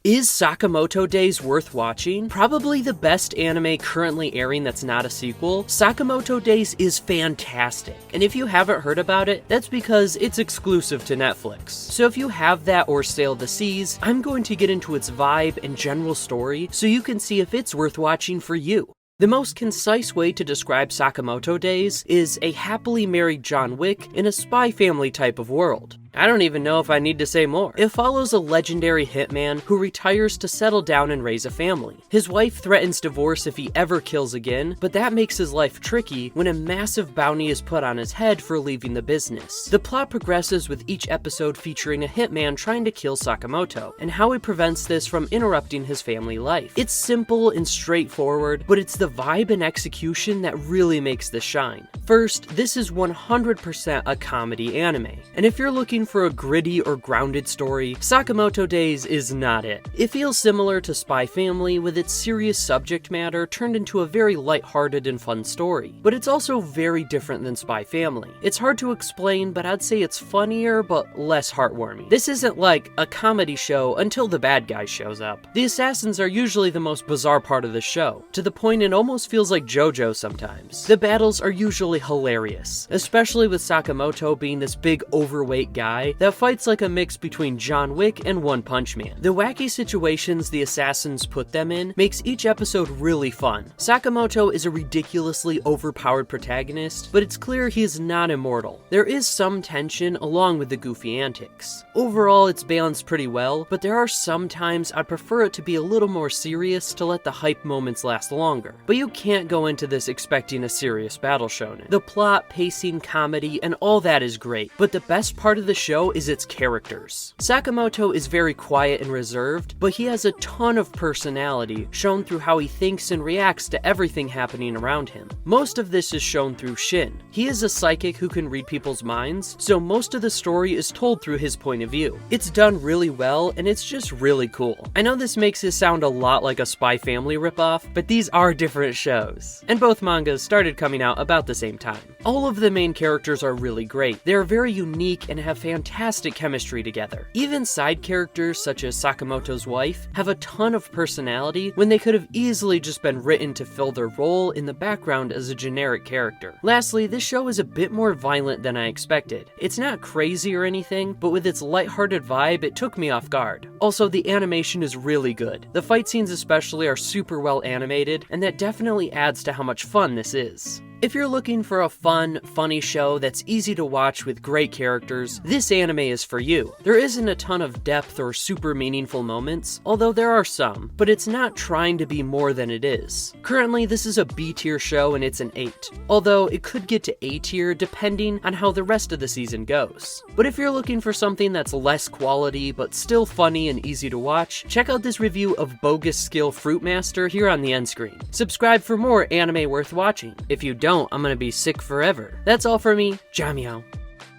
Is Sakamoto Days worth watching? Probably the best anime currently airing that's not a sequel. Sakamoto Days is fantastic, and if you haven't heard about it, that's because it's exclusive to Netflix. So if you have that or Sail the Seas, I'm going to get into its vibe and general story so you can see if it's worth watching for you. The most concise way to describe Sakamoto Days is a happily married John Wick in a spy family type of world. I don't even know if I need to say more. It follows a legendary hitman who retires to settle down and raise a family. His wife threatens divorce if he ever kills again, but that makes his life tricky when a massive bounty is put on his head for leaving the business. The plot progresses with each episode featuring a hitman trying to kill Sakamoto, and how he prevents this from interrupting his family life. It's simple and straightforward, but it's the vibe and execution that really makes this shine. First, this is 100% a comedy anime, and if you're looking for a gritty or grounded story, Sakamoto Days is not it. It feels similar to Spy Family with its serious subject matter turned into a very lighthearted and fun story, but it's also very different than Spy Family. It's hard to explain, but I'd say it's funnier but less heartwarming. This isn't like a comedy show until the bad guy shows up. The assassins are usually the most bizarre part of the show, to the point it almost feels like JoJo sometimes. The battles are usually hilarious, especially with Sakamoto being this big overweight guy that fights like a mix between John Wick and One Punch Man. The wacky situations the assassins put them in makes each episode really fun. Sakamoto is a ridiculously overpowered protagonist, but it's clear he is not immortal. There is some tension along with the goofy antics. Overall, it's balanced pretty well, but there are some times I'd prefer it to be a little more serious to let the hype moments last longer. But you can't go into this expecting a serious battle shonen. The plot, pacing, comedy, and all that is great, but the best part of the show is its characters. Sakamoto is very quiet and reserved, but he has a ton of personality shown through how he thinks and reacts to everything happening around him. Most of this is shown through Shin. He is a psychic who can read people's minds, so most of the story is told through his point of view. It's done really well, and it's just really cool. I know this makes it sound a lot like a Spy Family ripoff, but these are different shows, and both mangas started coming out about the same time. All of the main characters are really great. They are very unique and have fantastic chemistry together. Even side characters such as Sakamoto's wife have a ton of personality when they could have easily just been written to fill their role in the background as a generic character. Lastly, this show is a bit more violent than I expected. It's not crazy or anything, but with its lighthearted vibe, it took me off guard. Also, the animation is really good. The fight scenes especially are super well animated, and that definitely adds to how much fun this is. If you're looking for a fun, funny show that's easy to watch with great characters, this anime is for you. There isn't a ton of depth or super meaningful moments, although there are some, but it's not trying to be more than it is. Currently, this is a B tier show and it's an 8, although it could get to A tier depending on how the rest of the season goes. But if you're looking for something that's less quality but still funny and easy to watch, check out this review of Bogus Skill Fruit Master here on the end screen. Subscribe for more anime worth watching. If you don't, I'm gonna be sick forever. That's all for me. Jamyao.